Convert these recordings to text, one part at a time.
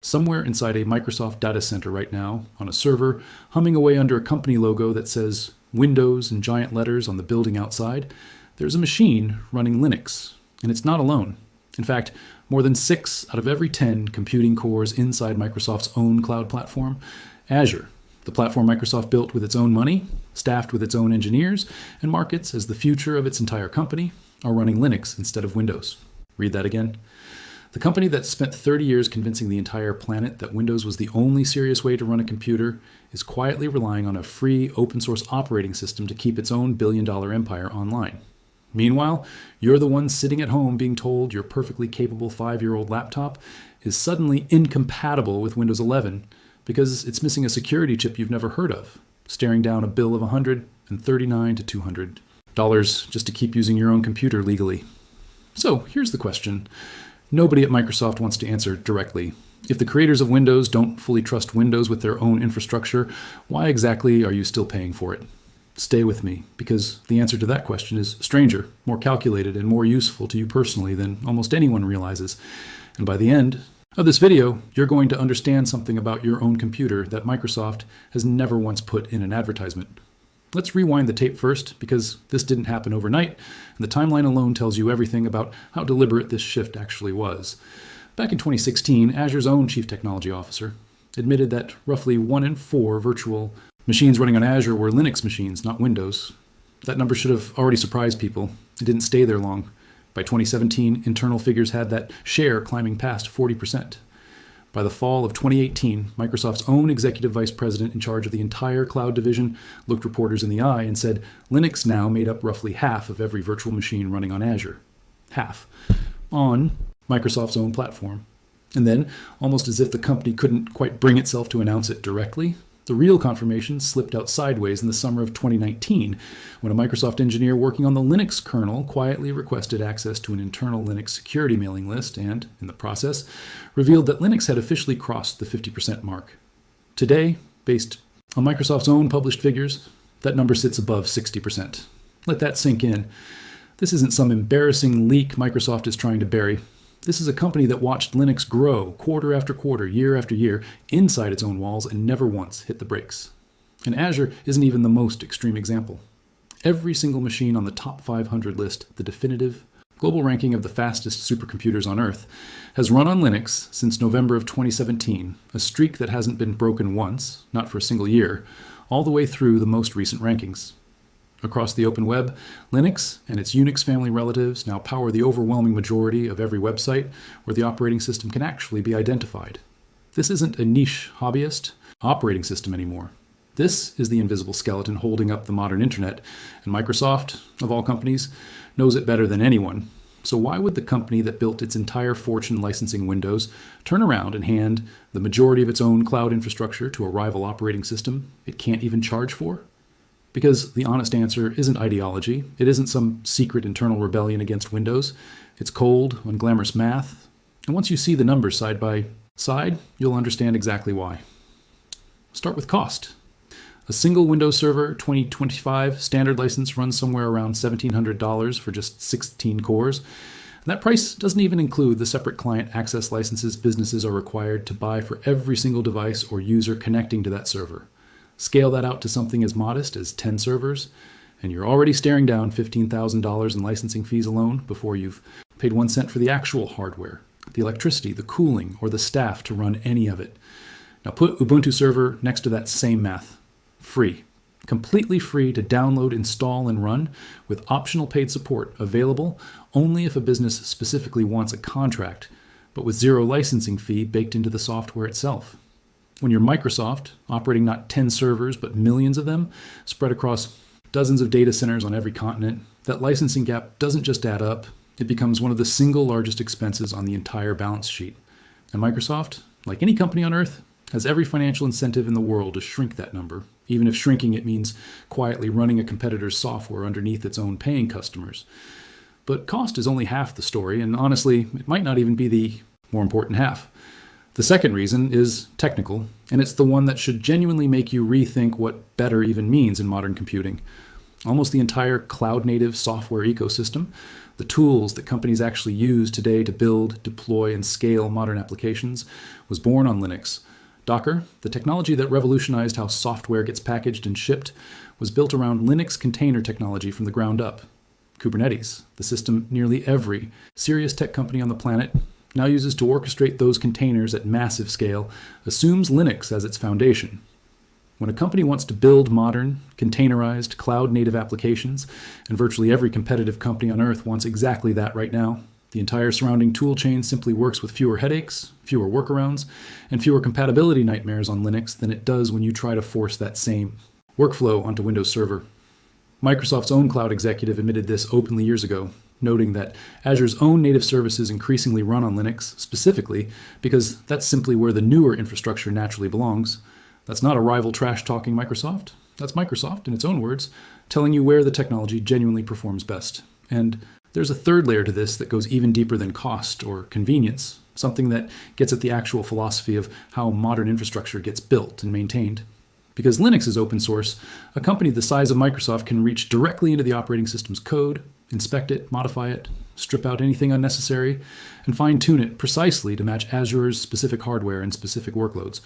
Somewhere inside a Microsoft data center right now, on a server, humming away under a company logo that says Windows in giant letters on the building outside, there's a machine running Linux, and it's not alone. In fact, more than 6 out of every 10 computing cores inside Microsoft's own cloud platform, Azure, the platform Microsoft built with its own money, staffed with its own engineers, and markets as the future of its entire company, are running Linux instead of Windows. Read that again. The company that spent 30 years convincing the entire planet that Windows was the only serious way to run a computer is quietly relying on a free open source operating system to keep its own billion-dollar empire online. Meanwhile, you're the one sitting at home being told your perfectly capable 5-year-old laptop is suddenly incompatible with Windows 11 because it's missing a security chip you've never heard of, staring down a bill of $139 to $200 just to keep using your own computer legally. So here's the question. Nobody at Microsoft wants to answer directly. If the creators of Windows don't fully trust Windows with their own infrastructure, why exactly are you still paying for it? Stay with me, because the answer to that question is stranger, more calculated, and more useful to you personally than almost anyone realizes. And by the end of this video, you're going to understand something about your own computer that Microsoft has never once put in an advertisement. Let's rewind the tape first, because this didn't happen overnight, and the timeline alone tells you everything about how deliberate this shift actually was. Back in 2016, Azure's own chief technology officer admitted that roughly 1 in 4 virtual machines running on Azure were Linux machines, not Windows. That number should have already surprised people. It didn't stay there long. By 2017, internal figures had that share climbing past 40%. By the fall of 2018, Microsoft's own executive vice president in charge of the entire cloud division looked reporters in the eye and said Linux now made up roughly half of every virtual machine running on Azure. Half. On Microsoft's own platform. And then, almost as if the company couldn't quite bring itself to announce it directly, the real confirmation slipped out sideways in the summer of 2019, when a Microsoft engineer working on the Linux kernel quietly requested access to an internal Linux security mailing list and, in the process, revealed that Linux had officially crossed the 50% mark. Today, based on Microsoft's own published figures, that number sits above 60%. Let that sink in. This isn't some embarrassing leak Microsoft is trying to bury. This is a company that watched Linux grow quarter after quarter, year after year, inside its own walls and never once hit the brakes. And Azure isn't even the most extreme example. Every single machine on the top 500 list, the definitive global ranking of the fastest supercomputers on Earth, has run on Linux since November of 2017, a streak that hasn't been broken once, not for a single year, all the way through the most recent rankings. Across the open web, Linux and its Unix family relatives now power the overwhelming majority of every website where the operating system can actually be identified. This isn't a niche hobbyist operating system anymore. This is the invisible skeleton holding up the modern internet, and Microsoft, of all companies, knows it better than anyone. So why would the company that built its entire fortune licensing Windows turn around and hand the majority of its own cloud infrastructure to a rival operating system it can't even charge for? Because the honest answer isn't ideology. It isn't some secret internal rebellion against Windows. It's cold, unglamorous math. And once you see the numbers side by side, you'll understand exactly why. Start with cost. A single Windows Server 2025 standard license runs somewhere around $1,700 for just 16 cores. And that price doesn't even include the separate client access licenses businesses are required to buy for every single device or user connecting to that server. Scale that out to something as modest as 10 servers, and you're already staring down $15,000 in licensing fees alone before you've paid 1 cent for the actual hardware, the electricity, the cooling, or the staff to run any of it. Now put Ubuntu Server next to that same math. Free. Completely free to download, install, and run, with optional paid support available only if a business specifically wants a contract, but with zero licensing fee baked into the software itself. When you're Microsoft, operating not 10 servers, but millions of them, spread across dozens of data centers on every continent, that licensing gap doesn't just add up, it becomes one of the single largest expenses on the entire balance sheet. And Microsoft, like any company on Earth, has every financial incentive in the world to shrink that number, even if shrinking it means quietly running a competitor's software underneath its own paying customers. But cost is only half the story, and honestly, it might not even be the more important half. The second reason is technical, and it's the one that should genuinely make you rethink what better even means in modern computing. Almost the entire cloud-native software ecosystem, the tools that companies actually use today to build, deploy, and scale modern applications, was born on Linux. Docker, the technology that revolutionized how software gets packaged and shipped, was built around Linux container technology from the ground up. Kubernetes, the system nearly every serious tech company on the planet now uses to orchestrate those containers at massive scale, assumes Linux as its foundation. When a company wants to build modern, containerized, cloud-native applications, and virtually every competitive company on Earth wants exactly that right now, the entire surrounding tool chain simply works with fewer headaches, fewer workarounds, and fewer compatibility nightmares on Linux than it does when you try to force that same workflow onto Windows Server. Microsoft's own cloud executive admitted this openly years ago, noting that Azure's own native services increasingly run on Linux, specifically because that's simply where the newer infrastructure naturally belongs. That's not a rival trash-talking Microsoft. That's Microsoft, in its own words, telling you where the technology genuinely performs best. And there's a third layer to this that goes even deeper than cost or convenience, something that gets at the actual philosophy of how modern infrastructure gets built and maintained. Because Linux is open source, a company the size of Microsoft can reach directly into the operating system's code, inspect it, modify it, strip out anything unnecessary, and fine-tune it precisely to match Azure's specific hardware and specific workloads.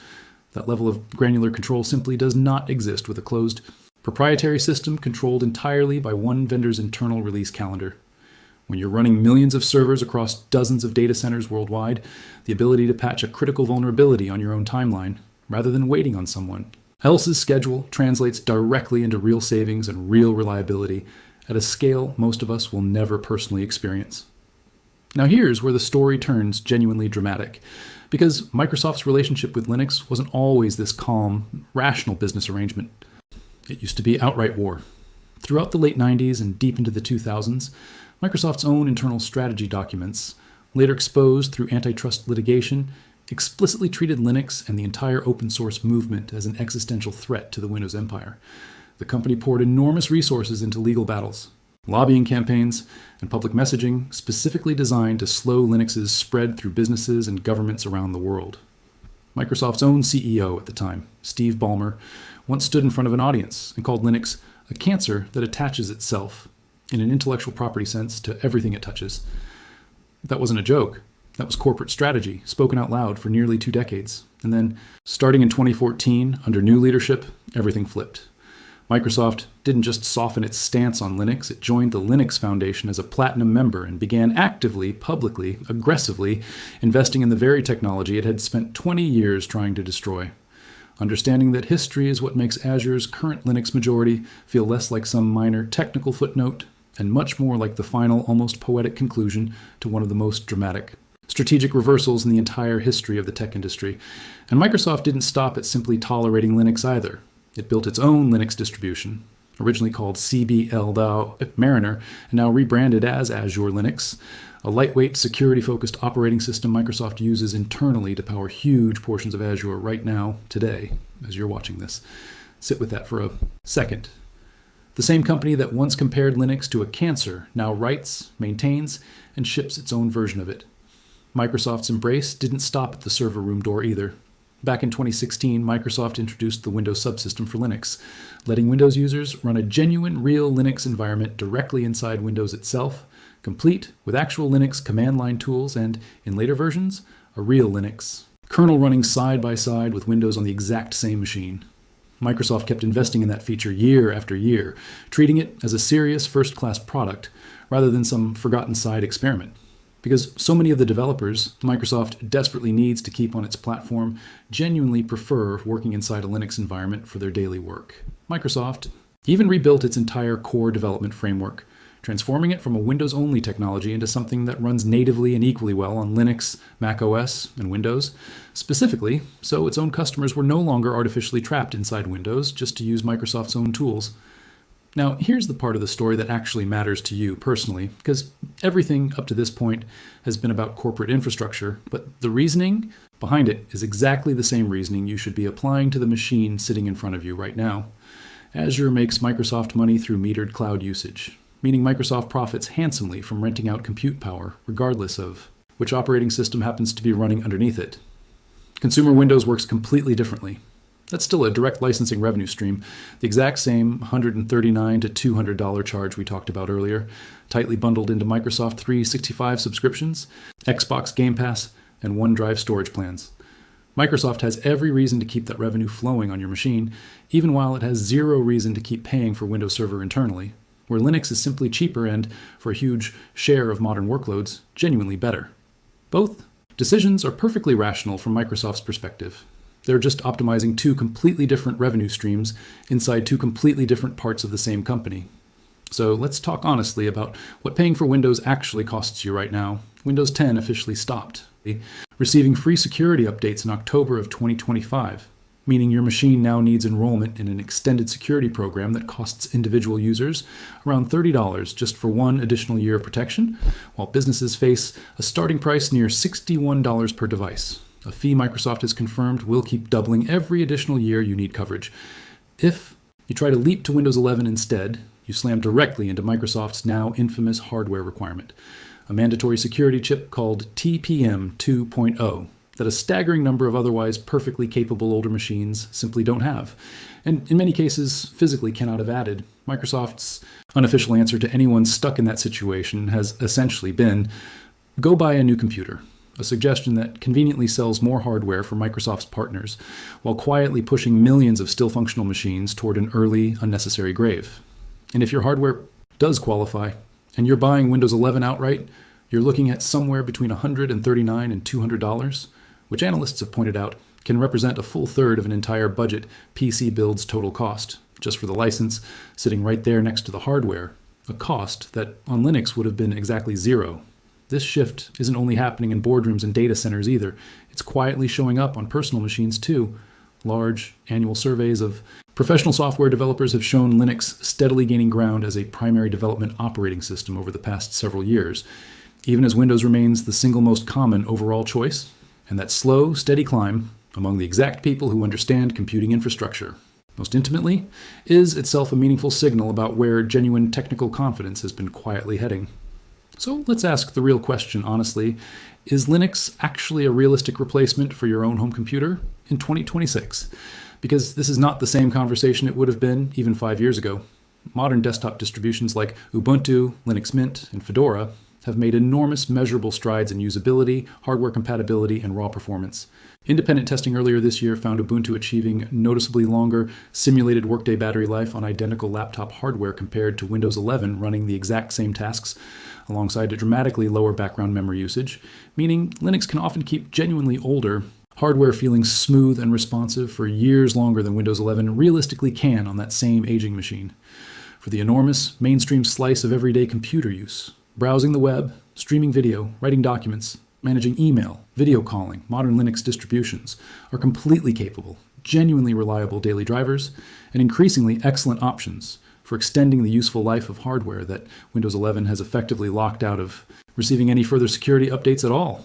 That level of granular control simply does not exist with a closed, proprietary system controlled entirely by one vendor's internal release calendar. When you're running millions of servers across dozens of data centers worldwide, the ability to patch a critical vulnerability on your own timeline, rather than waiting on someone else's schedule, translates directly into real savings and real reliability at a scale most of us will never personally experience. Now here's where the story turns genuinely dramatic, because Microsoft's relationship with Linux wasn't always this calm, rational business arrangement. It used to be outright war. Throughout the late 90s and deep into the 2000s, Microsoft's own internal strategy documents, later exposed through antitrust litigation, explicitly treated Linux and the entire open source movement as an existential threat to the Windows empire. The company poured enormous resources into legal battles, lobbying campaigns, and public messaging specifically designed to slow Linux's spread through businesses and governments around the world. Microsoft's own CEO at the time, Steve Ballmer, once stood in front of an audience and called Linux a cancer that attaches itself, in an intellectual property sense, to everything it touches. That wasn't a joke. That was corporate strategy, spoken out loud for nearly 2 decades. And then, starting in 2014, under new leadership, everything flipped. Microsoft didn't just soften its stance on Linux, it joined the Linux Foundation as a platinum member and began actively, publicly, aggressively investing in the very technology it had spent 20 years trying to destroy. Understanding that history is what makes Azure's current Linux majority feel less like some minor technical footnote and much more like the final, almost poetic conclusion to one of the most dramatic strategic reversals in the entire history of the tech industry. And Microsoft didn't stop at simply tolerating Linux either. It built its own Linux distribution, originally called CBL Mariner, and now rebranded as Azure Linux, a lightweight, security-focused operating system Microsoft uses internally to power huge portions of Azure right now, today, as you're watching this. Sit with that for a second. The same company that once compared Linux to a cancer now writes, maintains, and ships its own version of it. Microsoft's embrace didn't stop at the server room door either. Back in 2016, Microsoft introduced the Windows subsystem for Linux, letting Windows users run a genuine, real Linux environment directly inside Windows itself, complete with actual Linux command line tools and, in later versions, a real Linux kernel running side by side with Windows on the exact same machine. Microsoft kept investing in that feature year after year, treating it as a serious first-class product rather than some forgotten side experiment. Because so many of the developers Microsoft desperately needs to keep on its platform genuinely prefer working inside a Linux environment for their daily work. Microsoft even rebuilt its entire core development framework, transforming it from a Windows-only technology into something that runs natively and equally well on Linux, Mac OS, and Windows, specifically so its own customers were no longer artificially trapped inside Windows just to use Microsoft's own tools. Now, here's the part of the story that actually matters to you personally, because everything up to this point has been about corporate infrastructure, but the reasoning behind it is exactly the same reasoning you should be applying to the machine sitting in front of you right now. Azure makes Microsoft money through metered cloud usage, meaning Microsoft profits handsomely from renting out compute power, regardless of which operating system happens to be running underneath it. Consumer Windows works completely differently. That's still a direct licensing revenue stream, the exact same $139 to $200 charge we talked about earlier, tightly bundled into Microsoft 365 subscriptions, Xbox Game Pass, and OneDrive storage plans. Microsoft has every reason to keep that revenue flowing on your machine, even while it has zero reason to keep paying for Windows Server internally, where Linux is simply cheaper and, for a huge share of modern workloads, genuinely better. Both decisions are perfectly rational from Microsoft's perspective. They're just optimizing two completely different revenue streams inside two completely different parts of the same company. So let's talk honestly about what paying for Windows actually costs you right now. Windows 10 officially stopped receiving free security updates in October of 2025, meaning your machine now needs enrollment in an extended security program that costs individual users around $30 just for one additional year of protection, while businesses face a starting price near $61 per device, a fee Microsoft has confirmed will keep doubling every additional year you need coverage. If you try to leap to Windows 11 instead, you slam directly into Microsoft's now infamous hardware requirement, a mandatory security chip called TPM 2.0 that a staggering number of otherwise perfectly capable older machines simply don't have, and in many cases physically cannot have added. Microsoft's unofficial answer to anyone stuck in that situation has essentially been, go buy a new computer, a suggestion that conveniently sells more hardware for Microsoft's partners, while quietly pushing millions of still functional machines toward an early, unnecessary grave. And if your hardware does qualify, and you're buying Windows 11 outright, you're looking at somewhere between $139 and $200, which analysts have pointed out can represent a full third of an entire budget PC build's total cost, just for the license, sitting right there next to the hardware, a cost that on Linux would have been exactly zero. This shift isn't only happening in boardrooms and data centers either, it's quietly showing up on personal machines too. Large annual surveys of professional software developers have shown Linux steadily gaining ground as a primary development operating system over the past several years, even as Windows remains the single most common overall choice, and that slow, steady climb among the exact people who understand computing infrastructure most intimately is itself a meaningful signal about where genuine technical confidence has been quietly heading. So let's ask the real question honestly, is Linux actually a realistic replacement for your own home computer in 2026? Because this is not the same conversation it would have been even 5 years ago. Modern desktop distributions like Ubuntu, Linux Mint, and Fedora have made enormous measurable strides in usability, hardware compatibility, and raw performance. Independent testing earlier this year found Ubuntu achieving noticeably longer simulated workday battery life on identical laptop hardware compared to Windows 11 running the exact same tasks, alongside a dramatically lower background memory usage, meaning Linux can often keep genuinely older hardware feeling smooth and responsive for years longer than Windows 11 realistically can on that same aging machine. For the enormous mainstream slice of everyday computer use, browsing the web, streaming video, writing documents, managing email, video calling, modern Linux distributions are completely capable, genuinely reliable daily drivers, and increasingly excellent options for extending the useful life of hardware that Windows 11 has effectively locked out of receiving any further security updates at all.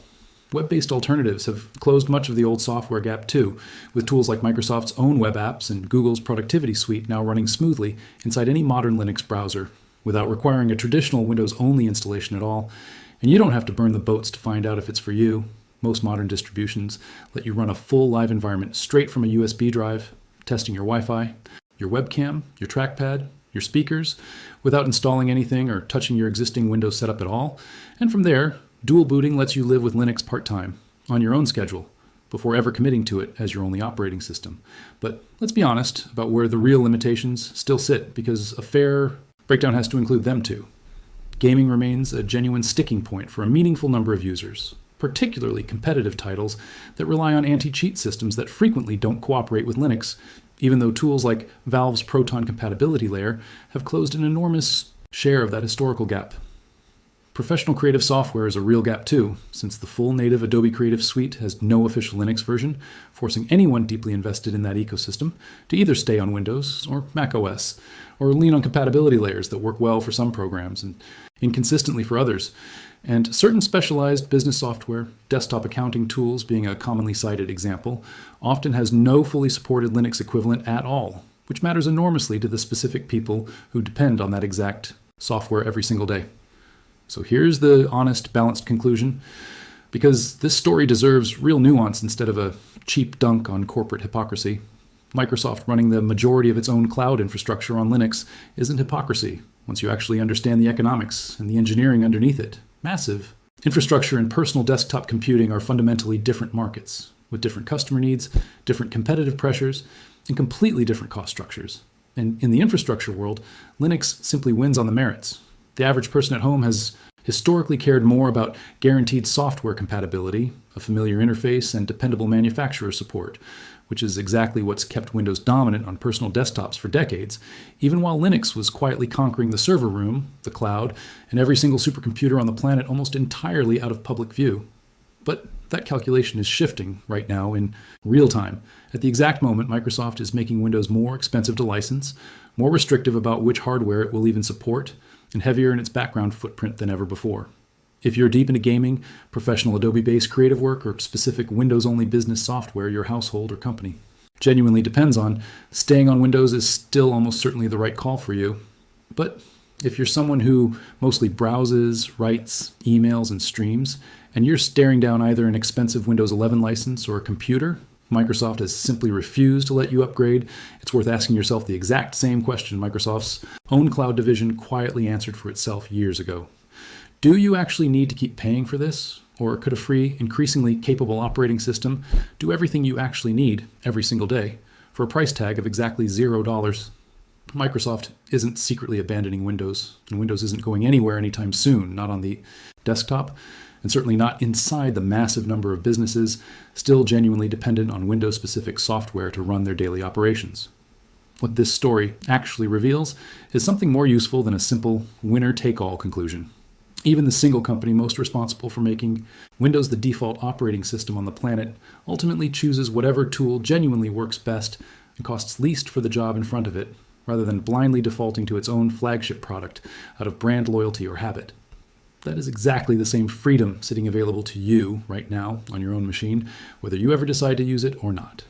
Web-based alternatives have closed much of the old software gap too, with tools like Microsoft's own web apps and Google's productivity suite now running smoothly inside any modern Linux browser, without requiring a traditional Windows-only installation at all. And you don't have to burn the boats to find out if it's for you. Most modern distributions let you run a full live environment straight from a USB drive, testing your Wi-Fi, your webcam, your trackpad, your speakers, without installing anything or touching your existing Windows setup at all. And from there, dual booting lets you live with Linux part-time, on your own schedule, before ever committing to it as your only operating system. But let's be honest about where the real limitations still sit, because a fair breakdown has to include them too. Gaming remains a genuine sticking point for a meaningful number of users, particularly competitive titles that rely on anti-cheat systems that frequently don't cooperate with Linux, even though tools like Valve's Proton compatibility layer have closed an enormous share of that historical gap. Professional creative software is a real gap too, since the full native Adobe Creative Suite has no official Linux version, forcing anyone deeply invested in that ecosystem to either stay on Windows or Mac OS, or lean on compatibility layers that work well for some programs and inconsistently for others. And certain specialized business software, desktop accounting tools being a commonly cited example, often has no fully supported Linux equivalent at all, which matters enormously to the specific people who depend on that exact software every single day. So here's the honest, balanced conclusion, because this story deserves real nuance instead of a cheap dunk on corporate hypocrisy. Microsoft running the majority of its own cloud infrastructure on Linux isn't hypocrisy once you actually understand the economics and the engineering underneath it. Massive. Infrastructure and personal desktop computing are fundamentally different markets, with different customer needs, different competitive pressures, and completely different cost structures. And in the infrastructure world, Linux simply wins on the merits. The average person at home has historically cared more about guaranteed software compatibility, a familiar interface, and dependable manufacturer support, which is exactly what's kept Windows dominant on personal desktops for decades, even while Linux was quietly conquering the server room, the cloud, and every single supercomputer on the planet almost entirely out of public view. But that calculation is shifting right now in real time. At the exact moment, Microsoft is making Windows more expensive to license, more restrictive about which hardware it will even support, and heavier in its background footprint than ever before. If you're deep into gaming, professional Adobe-based creative work, or specific Windows-only business software your household or company genuinely depends on, staying on Windows is still almost certainly the right call for you. But if you're someone who mostly browses, writes, emails, and streams, and you're staring down either an expensive Windows 11 license or a computer, Microsoft has simply refused to let you upgrade, it's worth asking yourself the exact same question Microsoft's own cloud division quietly answered for itself years ago. Do you actually need to keep paying for this? Or could a free, increasingly capable operating system do everything you actually need every single day for a price tag of exactly $0? Microsoft isn't secretly abandoning Windows, and Windows isn't going anywhere anytime soon, not on the desktop, and certainly not inside the massive number of businesses still genuinely dependent on Windows-specific software to run their daily operations. What this story actually reveals is something more useful than a simple winner-take-all conclusion. Even the single company most responsible for making Windows the default operating system on the planet ultimately chooses whatever tool genuinely works best and costs least for the job in front of it, rather than blindly defaulting to its own flagship product out of brand loyalty or habit. That is exactly the same freedom sitting available to you right now on your own machine, whether you ever decide to use it or not.